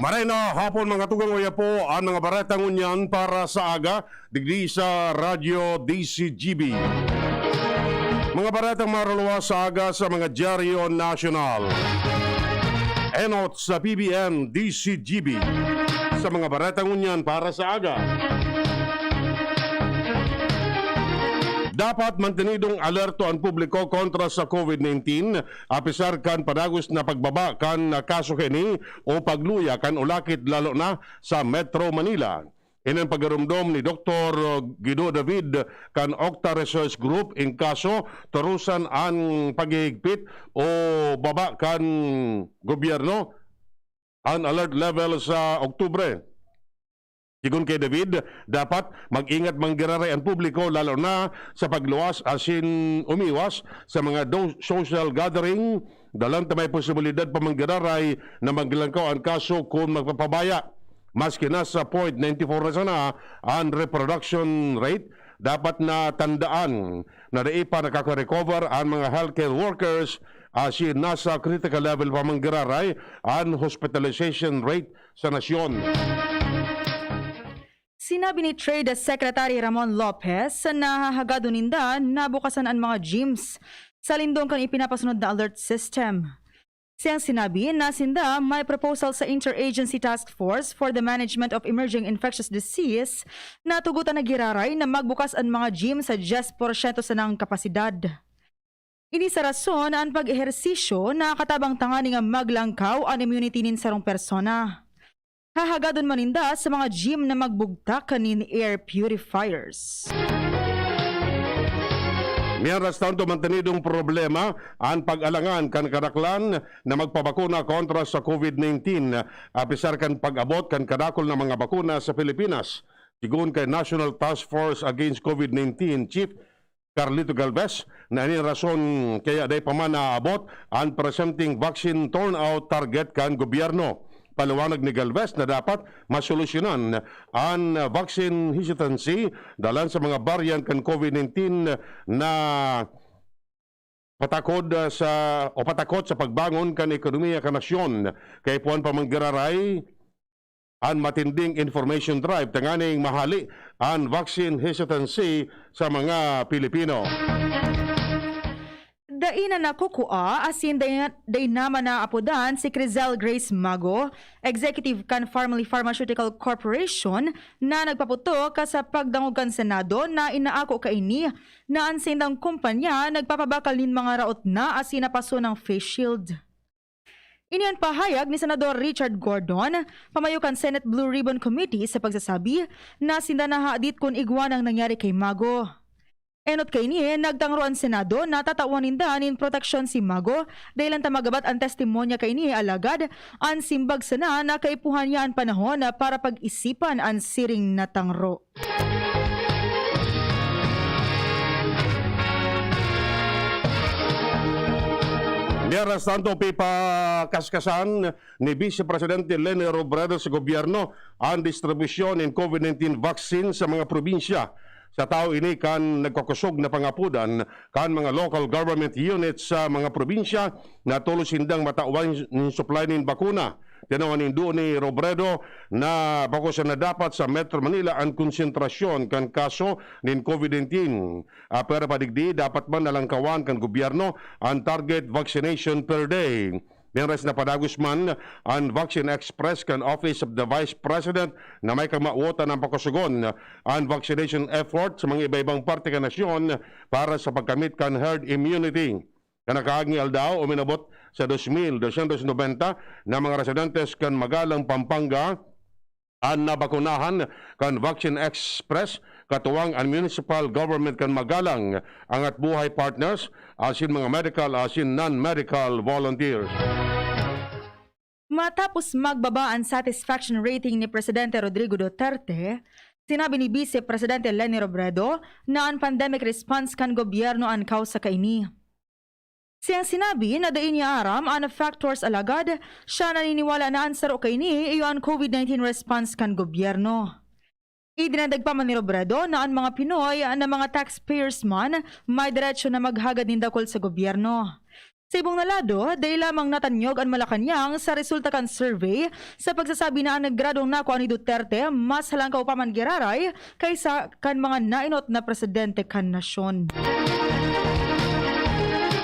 Maray na hapon mga tugang uya po ang mga baretang unyan para sa aga digdi sa Radyo DCGB. Mga baretang maruluwa sa aga sa mga dyaryo nasyonal. Enot sa PBN DCGB sa mga baretang unyan para sa aga. Dapat mantenidong alerto ang publiko kontra sa COVID-19 apisar kan padagos na pagbaba kan kaso kini o pagluya kan ulakit lalo na sa Metro Manila. Inan pagarumdom ni Dr. Guido David kan Octa Research Group in kaso turusan ang paghihigpit o baba kan gobyerno ang alert level sa Oktubre. Sigun kay David, dapat mag-ingat manggiraray ang publiko lalo na sa pagluwas asin umiwas sa mga social gathering dalang may posibilidad pa manggiraray na maglangkaw ang kaso kung magpapabaya. Maski nasa 0.94 na sana ang reproduction rate, dapat na tandaan na dai pa nakaka-recover ang mga healthcare workers asin nasa critical level pa manggiraray ang hospitalization rate sa nasyon. Sinabi ni Trade Secretary Ramon Lopez na hahagado ninda nabukasan ang mga gyms sa lindong kan ipinapasunod na alert system. Siyang sinabi na sinda may proposal sa Interagency Task Force for the Management of Emerging Infectious Disease na tugutan na giraray na magbukas ang mga gym sa 10% sa ng kapasidad. Ini sa rason ang pag-ehersisyo na katabang tanga nga maglangkaw ang immunity nin sarong persona. Hahagadon maninda sa mga gym na magbugta kanin air purifiers. Miyaras tanto mantenidong problema ang pag-alangan kan kadaklan na magpabakuna kontra sa COVID-19 apisar kan pag-abot kan kadakol ng mga bakuna sa Pilipinas. Sigun kay National Task Force Against COVID-19 Chief Carlito Galvez na ini rason kaya day pa man naabot ang presenting vaccine turnout target kan gobyerno. Paliwanag ni Galvez na dapat masolusyonan ang vaccine hesitancy dalan sa mga variant kan COVID-19 na patakot sa pagbangon kan ekonomiya kan nasyon. Kay puan pamanggiraray ang matinding information drive tanganing mahali ang vaccine hesitancy sa mga Pilipino. Daina na kukua asin day naman na apodan si Crizel Grace Mago, Executive kan Family Pharmaceutical Corporation na nagpaputo ka sa pagdangog kan Senado na inaako kaini na ang sindang kumpanya nagpapabakal nin mga raot na asin napaso ng face shield. Iniyan pahayag ni Senador Richard Gordon, pamayukan Senate Blue Ribbon Committee sa pagsasabi na sinda nahadit kung igwanang nangyari kay Mago. Enot kay ni nagtangro ang Senado na tatawanin danin proteksyon si Mago dahil ang tamagabat ang testimonya kay ni alagad ang simbag sana na kaipuhan niya ang panahon na para pag-isipan ang siring na tangro. Miyaras tanto kaskasan ni Vice Presidente Leni Robredo sa gobyerno ang distribusyon ng COVID-19 vaccine sa mga probinsya. Sa tao ini kan nagkakusog na pangapudan kan mga local government units sa mga probinsya na tulos hindang matawan ng supply ng bakuna. Tinawanin doon ni Robredo na bakusan na dapat sa Metro Manila ang konsentrasyon kan kaso ng COVID-19. Pero padigdi dapat man nalangkawan kan gobyerno ang target vaccination per day. Meron na padagos man ang Vaccine Express kan Office of the Vice President na may kamauotan ng pakusugon ang vaccination effort sa mga iba-ibang parte ka nasyon para sa pagkamit kan herd immunity. Kanakaagnial daw uminabot sa 2,290 na mga residentes kan Magalang, Pampanga ang nabakunahan kan Vaccine Express katuwang ang municipal government kan Magalang ang at buhay partners asin mga medical asin non-medical volunteers. Matapos magbaba ang satisfaction rating ni Presidente Rodrigo Duterte, sinabi ni Vice Presidente Leni Robredo na ang pandemic response kan gobyerno ang kausa kaini. Siyang sinabi na dain niya aram ang factors alagad, siya naniniwala na answer o kaini iyo ang COVID-19 response kan gobyerno. Idinagdag pa man ni Robredo na ang mga Pinoy na mga taxpayers man may diretsyo na maghagad nindakol sa gobyerno. Sa ibong nalado, day lamang natanyog ang Malacanang sa resulta kan survey sa pagsasabi na ang nagradong nako ni Duterte mas halangkaw pa man giraray kaysa kan mga nainot na presidente kan nasyon.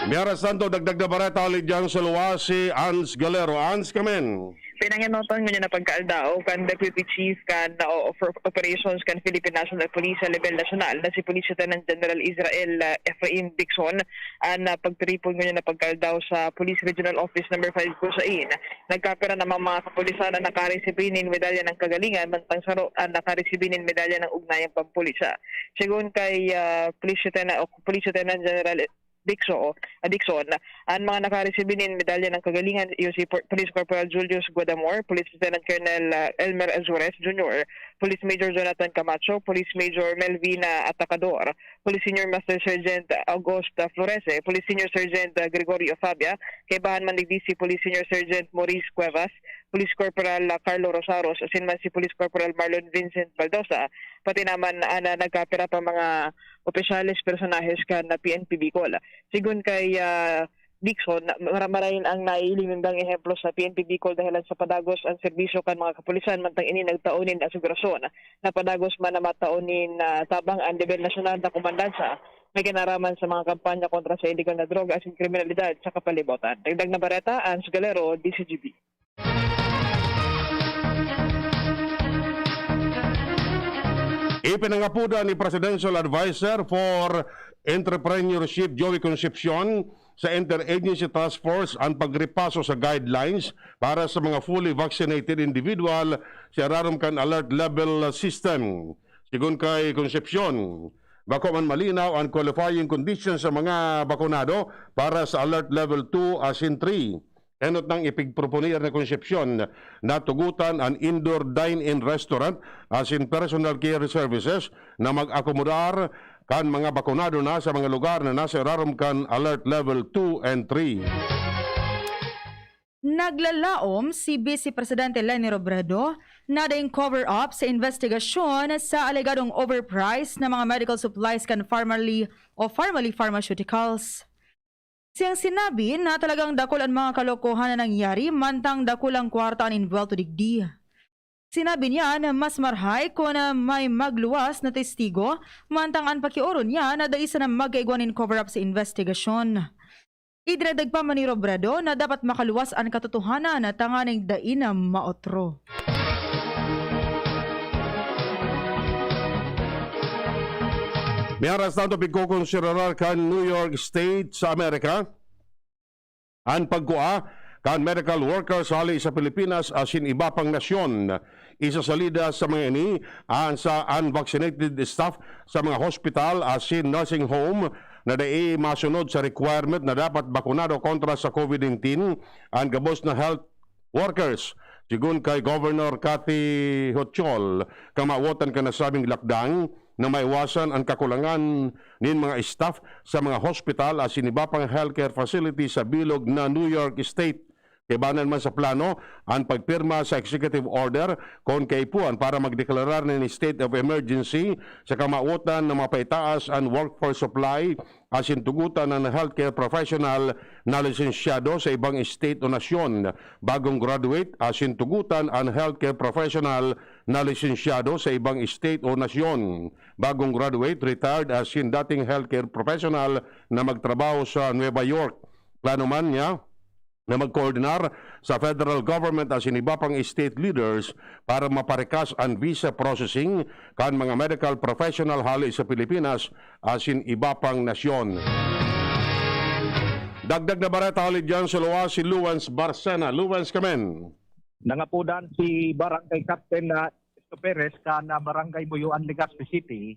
Miara Santo, dagdag na bareta ulit dyan sa luwa si Ans Galero. Ans, kamen. Pinanginoton mo niya na pagkaaldao kan Deputy Chief kan Operations kan Philippine National Police sa level nasyonal na si Police Lieutenant General Israel Efrain Dixon na pagtripon mo niya na pagkaaldao sa Police Regional Office number 5 Kusain. Nagkapera namang mga kapulisan na nakaresibinin medalya ng kagalingan mantang saro nakaresibinin medalya ng ugnayang pampulisya. Sigun kay Police Lieutenant General Dixon, ang mga nakaresibinin medalya ng kagalingan yung si Police Corporal Julius Guadamor, Police Lieutenant Colonel Elmer Azores Jr., Police Major Jonathan Camacho, Police Major Melvina Atacador, Police Senior Master Sergeant Augusta Florese, Police Senior Sergeant Gregorio Fabia, kay Bahan Manigdisi Police Senior Sergeant Maurice Cuevas, Police Corporal Carlo Rosaros, asin man si Police Corporal Marlon Vincent Baldosa, pati naman nagkapira pa mga opisyales personahes kan na PNP Bicol. Sigun kay Dixon, maramarin ang nailimindang ehemplo sa PNP Bicol dahilan sa padagos ang serbisyo kan mga kapulisan mantang ini nagtaonin asegurasyon na padagos man na mataonin tabang ang level nasyonal na kumandansa may kinaraman sa mga kampanya kontra sa illegal na droga at kriminalidad sa kapalibutan. Dagdag na bareta, Ans Galero, DCGB. Ipinangapuda ni Presidential Advisor for Entrepreneurship Joey Concepcion sa Interagency Task Force ang pagripaso sa guidelines para sa mga fully vaccinated individual sa Rarumkan Alert Level System. Sigun kay Concepcion, bako man malinaw ang qualifying conditions sa mga bakunado para sa Alert Level 2 as in 3. Enot ng ipigproponir na konsepsyon na tugutan ang indoor dine-in restaurant as in personal care services na mag-akomodar kan mga bakunado na sa mga lugar na nasa Rarumkan Alert Level 2 and 3. Naglalaom si Vice Presidente Leni Robredo na daing cover-up sa investigasyon sa alegadong overprice na mga medical supplies kan Pharmaly Pharmaceuticals. Siyang sinabi na talagang dakol ang mga kalokohan na nangyari mantang dakulang kwarta ang involved to digdi. Sinabi niya na mas marhay kung na may magluwas na testigo mantang ang pakiuron niya na daisa na mag-aigwanin cover-up sa investigasyon. Idredag pa man ni Robredo na dapat makaluwas ang katotohanan na tanganing dain na maotro. May aras na ito pagkukonsiderar kan New York State sa Amerika ang pagkua kan medical workers hali sa Pilipinas asin iba pang nasyon. Isa sa lida sa mga ini sa unvaccinated staff sa mga hospital asin nursing home na dai masunod sa requirement na dapat bakunado kontra sa COVID-19 ang gabos na health workers. Sigun kay Governor Cathy Hochul, kamawatan ka nasabing lakdang na maiwasan ang kakulangan ng mga staff sa mga hospital at iba pang healthcare facility sa bilog na New York State. Kibanan man sa plano ang pagpirma sa executive order kung kaipuan para magdeklarar ng state of emergency sa kamautan na mapaitaas ang workforce supply asin tugutan ng healthcare professional na lisensyado sa ibang state o nasyon, bagong graduate asin tugutan ang healthcare professional na lisensyado sa ibang state o nasyon, bagong graduate, retired asin dating healthcare professional na magtrabaho sa Nueva York. Plano man niya na mag-coordinar sa federal government as iba pang state leaders para maparekas ang visa processing kan mga medical professional hali sa Pilipinas as iba pang nasyon. Dagdag na bareta ulit dyan sa luwa si Luwans Barcena. Luwans, kamen. Nangapudan si Barangay Captain Esto Perez na Barangay Buyuan, Legazpi City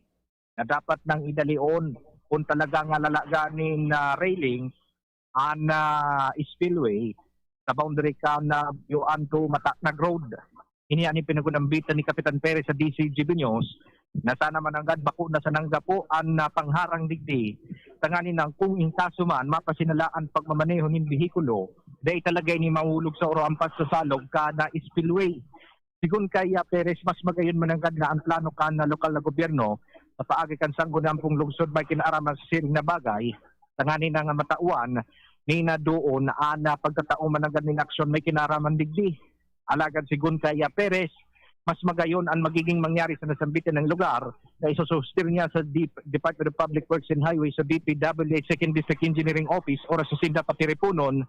na dapat nang idalion kung talaga nga lalaganin na railing an spillway sa boundary ka na Buyuan to Mataknag Road. Ini ani pinagunambitan ni Kapitan Perez sa DCGB News na sana mananggad bako na sa nanggapo ang pangharang digdi tanganin ng kung inkaso man mapasinalaan pagmamaneho ng bihikulo dahil talaga ni mahulog sa oro ampas sa salog ka na spillway. Sigun kay Perez mas magayon mananggad nga ang plano ka na lokal na gobyerno sa paagi kan sanggunampong lungsod may kinaaraman sa siring na bagay tanganin ng matauan ni na doon na ana pagkatao managad nin aksyon may kinaraman digdi. Alagad si Guntaya Perez, mas magayon ang magiging mangyari sa nasambitin ng lugar na isusustir niya sa Department of Public Works and Highways sa DPWH 2nd District Engineering Office o sa Sinda Patiripunon,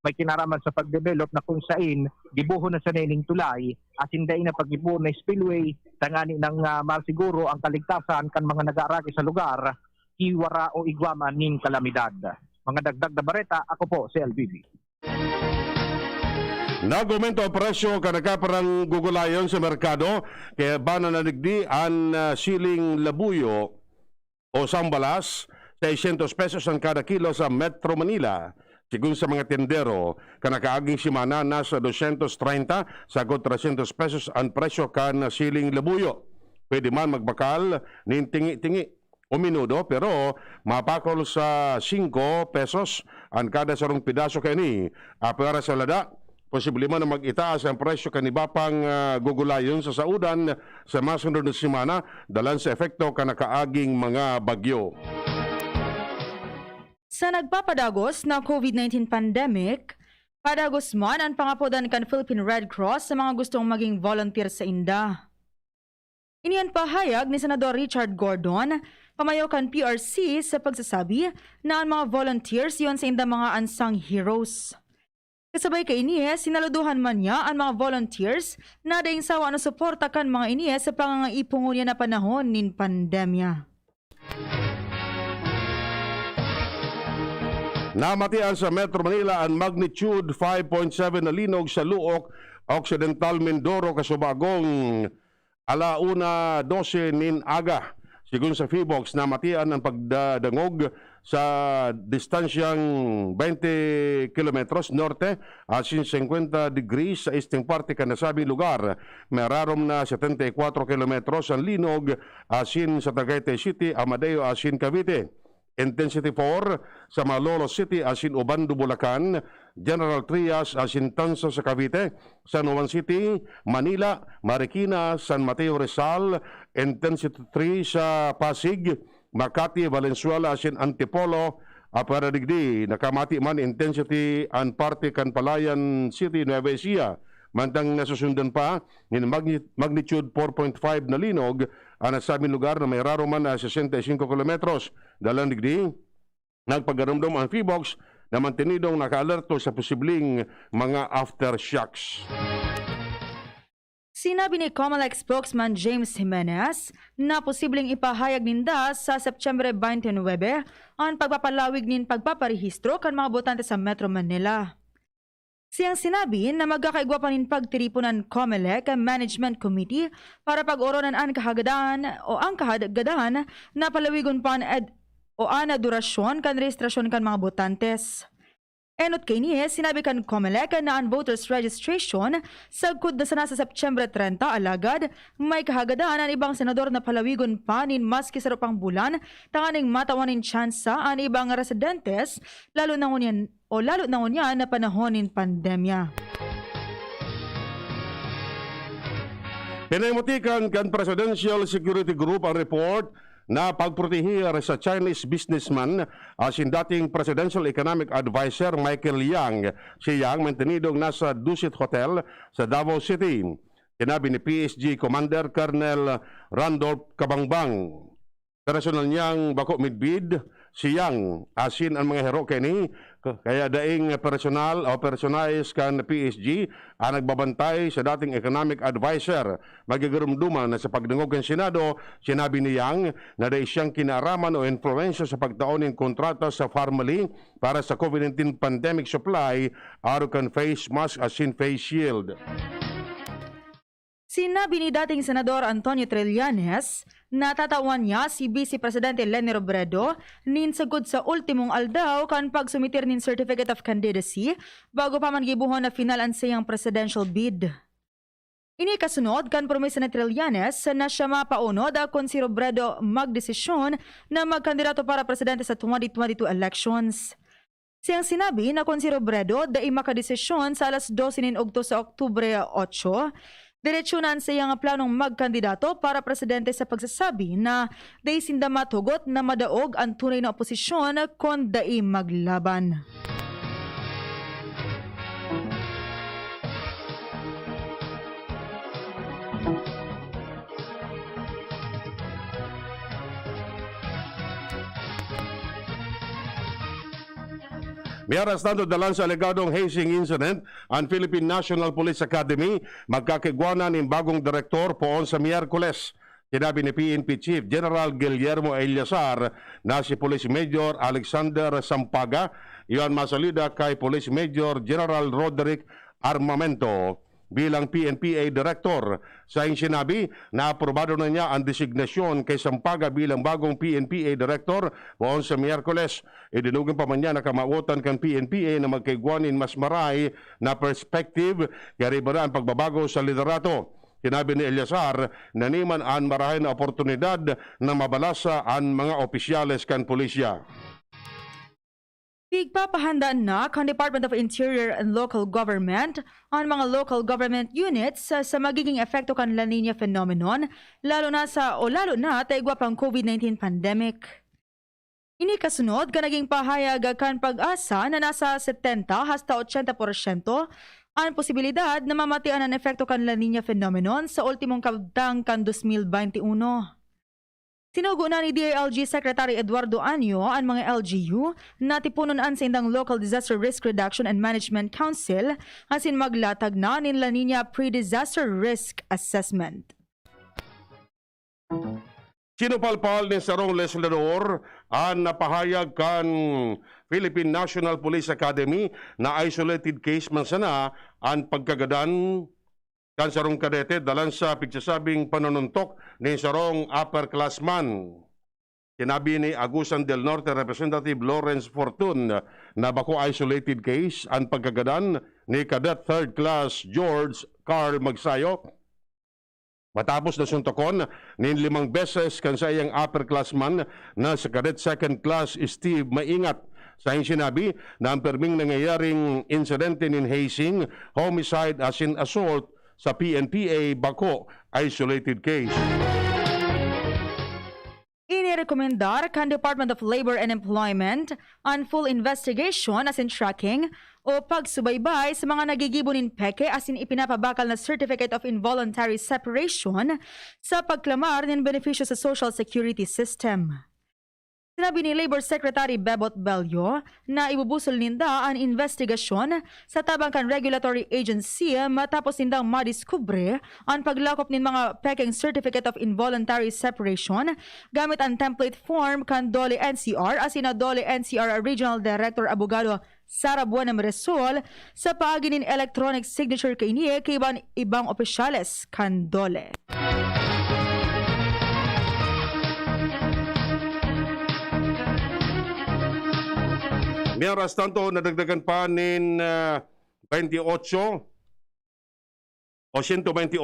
may kinaraman sa pagdevelop na kung saan gibuho na sa nening tulay at hindi na pag-ibuho na spillway tangani ng masiguro ang kaligtasan kan mga nag-aaraki sa lugar iwara o igwama ning kalamidad. Mga dagdag na bareta, ako po si LBB. Nagumento ang presyo kanakaparang gugulayon sa merkado kaya ba na naligdi ang siling labuyo o sambalas 600 pesos ang kada kilo sa Metro Manila. Sigun sa mga tendero, kanakaaging simana nasa 230 sagod 300 pesos ang presyo kan siling labuyo. Pwede man magbakal nin tingi-tingi o minudo pero mapakol sa 5 pesos ang kada sarong pidaso kani. Para sa lada, posible man na mag-itaas ang presyo kaniba pang gugulayon sa saudan sa masunod na simana dalan sa efekto kanakaaging mga bagyo. Sa nagpapadagos na COVID-19 pandemic, padagos man ang pangapodan kan Philippine Red Cross sa mga gustong maging volunteer sa Inda. Iniyan pahayag ni Senador Richard Gordon, pamayaw kan PRC sa pagsasabi na ang mga volunteers yon sa Inda mga unsung heroes. Kasabay kay iniya, sinaluduhan man niya ang mga volunteers na daing sawa na suporta kan mga iniya sa pangangaipungon niya na panahon nin pandemya. Namatian sa Metro Manila ang magnitude 5.7 na linog sa Luok, Occidental Mindoro, Kasubagong alauna 12 nin aga. Sigun sa Feebox, namatian ang pagdadangog sa distansyang 20 kilometros norte asin 50 degrees sa eastern parte ka nasabing lugar. Merarom na 74 kilometros ang linog asin sa Tagaytay City, Amadeo asin Cavite. Intensity 4 sa Malolos City asin Obando, Bulacan, General Trias asin Tansa sa Cavite, San Juan City, Manila, Marikina, San Mateo, Rizal, Intensity 3 sa Pasig, Makati, Valenzuela asin Antipolo, para digdi nakamati man intensity an parte kan Palayan City, Nueva Ecija. Mantang nasusundan pa ng magnitude 4.5 na linog ang nasabing lugar na may raro man na 65 kilometros. Dalang digdi, nagpagaramdam ang Feebox na mantinidong naka-alerto sa posibleng mga aftershocks. Sinabi ni COMELEC spokesman James Jimenez na posibleng ipahayag ninda sa September 29 ang pagpapalawig nin pagpaparehistro kan mga botante sa Metro Manila. Siyang sinabi na magkakaigwa pa nin pagtiripunan COMELEC Management Committee para pag-oronan ang kahagadahan na palawigon pa o ana durasyon kan rehistrasyon kan mga botantes. Enot kay niya, sinabi kan COMELEC na ang voters registration sagkod na sana sa September 30 alagad may kahagadahan ang ibang senador na palawigon pa nin maski sa rupang bulan tanganing matawanin tsansa ang ibang residentes lalo na ngunyan na panahon nin pandemya. Pinahimutikan kan Presidential Security Group ang report na pagprotehir sa Chinese businessman asin dating Presidential Economic Advisor Michael Yang. Si Yang mantenidong nasa Dusit Hotel sa Davao City. Sinabi ni PSG Commander Colonel Randolph Kabangbang. Personal niyang bako midbid si Yang asin ang mga hero kini kaya daing personal o personalis kan PSG ang nagbabantay sa dating economic advisor. Magigurumduman na sa pagdungog ng Senado, sinabi ni Yang na daing siyang kinaraman o influensya sa pagtaon ng kontrata sa Farmally para sa COVID-19 pandemic supply araw kan face mask asin face shield. Sinabi ni dating Senador Antonio Trillanes na tatawan niya si Vice Presidente Leni Robredo nin sagod sa ultimong aldaw kan pagsumitir nin Certificate of Candidacy bago pa man gibuhon na final ang siyang presidential bid. Ini kasunod kan promesa ni Trillanes na siya mapaunod kung si Robredo magdesisyon na magkandidato para presidente sa 2022 elections. Siyang sinabi na kung si Robredo dai makadesisyon sa alas 12 nin ugto sa Oktubre 8, diretsyonan sa iyang planong magkandidato para presidente sa pagsasabi na dai sinda matugot na madaog ang tunay na oposisyon kung dai maglaban. May arestado dalan sa alegadong hazing incident ang Philippine National Police Academy. Magkakigwanan ng bagong direktor poon sa Miyerkules. Sinabi ni PNP Chief General Guillermo Eliazar na si Police Major Alexander Sampaga iyon masalida kay Police Major General Roderick Armamento bilang PNPA Director. Sa iyong sinabi na aprobado na niya ang designasyon kay Sampaga bilang bagong PNPA Director poon sa Miyerkules. Idinugin pa man niya na kamautan kang PNPA na magkaigwanin mas maray na perspective kaya ba ang pagbabago sa liderato. Sinabi ni Eliazar na niman ang marahay na oportunidad na mabalasa ang mga opisyales kan pulisya. Pigpapahandaan na kan Department of Interior and Local Government ang mga local government units sa magiging epekto kan La Nina phenomenon lalo na taigwa pang COVID-19 pandemic. Ini kasunod ka naging pahayag kan pag-asa na nasa 70 hasta 80% ang posibilidad na mamatian ang epekto kan La Nina phenomenon sa ultimong kabtang kan 2021. Sinugo na ni DILG Secretary Eduardo Anyo ang mga LGU na tipunon sa indang Local Disaster Risk Reduction and Management Council asin maglatag na ng La Nina Pre-Disaster Risk Assessment. Sinupalpal ni Sarong Legislador ang napahayag kan Philippine National Police Academy na isolated case man sana ang pagkagadan kan sarong kadete dalan sa pigsasabing panununtok ni sarong upperclassman. Sinabi ni Agusan del Norte Representative Lawrence Fortun na bako isolated case ang pagkagadan ni Cadet 3rd Class George Carl Magsayo. Matapos na suntokon ni 5 beses kan sa iyang upperclassman na sa Cadet 2nd Class Steve Maingat. Sa iyong sinabi na ang perming nangyayaring insidente nin hazing, homicide as in assault sa PNPA bako isolated case. Inirekomendar kan Department of Labor and Employment ang full investigation as in tracking o pagsubaybay sa mga nagigibonin peke as in ipinapabakal na Certificate of Involuntary Separation sa pagklamar ng benepisyo sa Social Security System. Sinabi ni Labor Secretary Bebot Bello na ibubusol ninda ang investigasyon sa tabangkan regulatory agency matapos nindang madiskubre ang paglakop ng mga peking Certificate of Involuntary Separation gamit ang template form kan DOLE NCR as in DOLE NCR Regional Director Abogado Sara Buena Marisol sa paagi ng electronic signature kay niya kay ibang opisyales kan DOLE. Mientras tanto, nadagdagan pa nin 28 o 128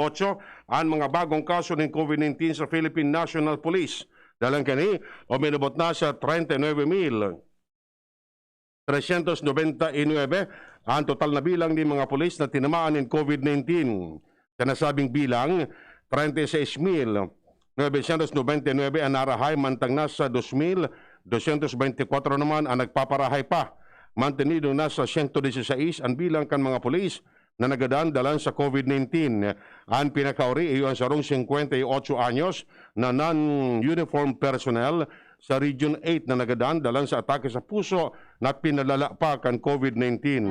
ang mga bagong kaso ng COVID-19 sa Philippine National Police. Dalang kani, uminabot na sa 39,399 ang total na bilang ng mga pulis na tinamaan ng COVID-19. Sa nasabing bilang, 36,999 ang narahay mantang nasa 2,224 naman ang nagpaparahay pa. Mantenido na sa 116 ang bilang kan mga pulis na nagadaan dalan sa COVID-19. Ang pinakauri iyon sarong 58 anyos na non-uniform personnel sa Region 8 na nagadaan dalan sa atake sa puso na pinalala pa kan COVID-19.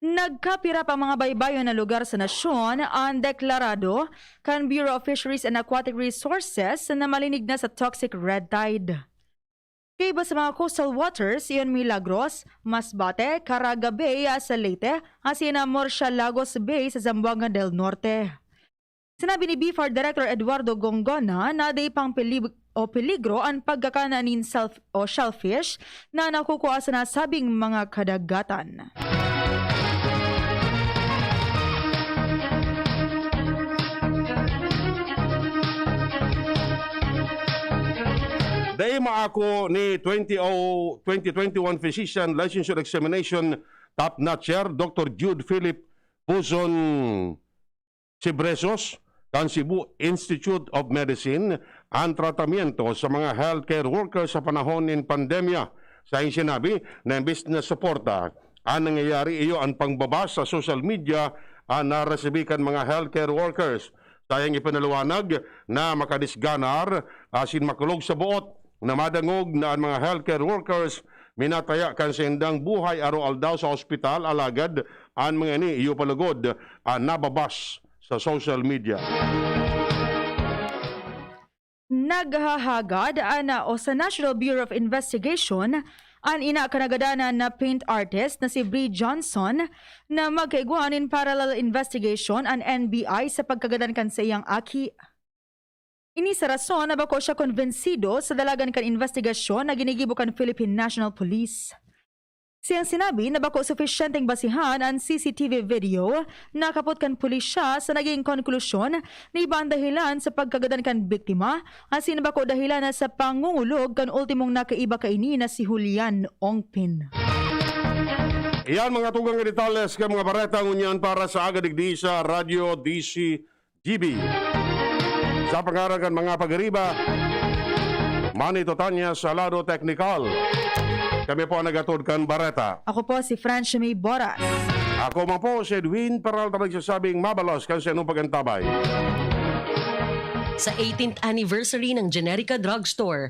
Nagkapira pa mga baybayon na lugar sa nasyon ang deklarado kan Bureau of Fisheries and Aquatic Resources na malinig na sa toxic red tide. Kaiba sa mga coastal waters, iyon Milagros, Masbate, Caraga Bay sa Leyte, asina Morcia Lagos Bay sa Zamboanga del Norte. Sinabi ni BFAR Director Eduardo Gongona na day pang peligro ang pagkakananin shellfish na nakukuha sa nasabing mga kadagatan. Dahil maako ni 2021 Physician Licensure Examination top-notcher Dr. Jude Philip Puzon Cibresos kan Cebu Institute of Medicine ang tratamiento sa mga healthcare workers sa panahon ng pandemya. Sa iyong sinabi na imbis na suporta ang nangyayari iyo ang pangbaba sa social media ang naresibikan mga healthcare workers. Sayang ipinaliwanag na makadisganar asin makulog sa buot na madangog na ang mga healthcare workers minataya kan sendang buhay aro-aldaw sa ospital alagad ang mga ini iyo palagod nababas sa social media. Naghahagad ana o sa National Bureau of Investigation ang inakanagadanan na paint artist na si Bree Johnson na magkaiguan in parallel investigation ang NBI sa pagkagadan kan sa iyang aki. Ini sa rason na bako siya konbensido sa dalagan kan investigasyon na ginigibo kan Philippine National Police. Siyang sinabi na bako suffisyenteng basihan ang CCTV video na kapot kan pulisya sa naging konklusyon na ibang dahilan sa pagkagadan kan biktima asin bako dahilan na sa pangungulog kan ultimong nakaiba kaini na si Julian Ongpin. Iyan mga tugang detalles ka mga baretang unyan para sa agadigdi sa Radio DCGB. Sa pangaragan mga pagariba, Manny Totanya sa lado teknikal. Kami po nagatod kan Bareta. Ako po si Francia May Boras. Ako man po si Edwin Peralta nagsasabing mabalos kan sa anong pagantabay. Sa 18th anniversary ng Generica Drugstore,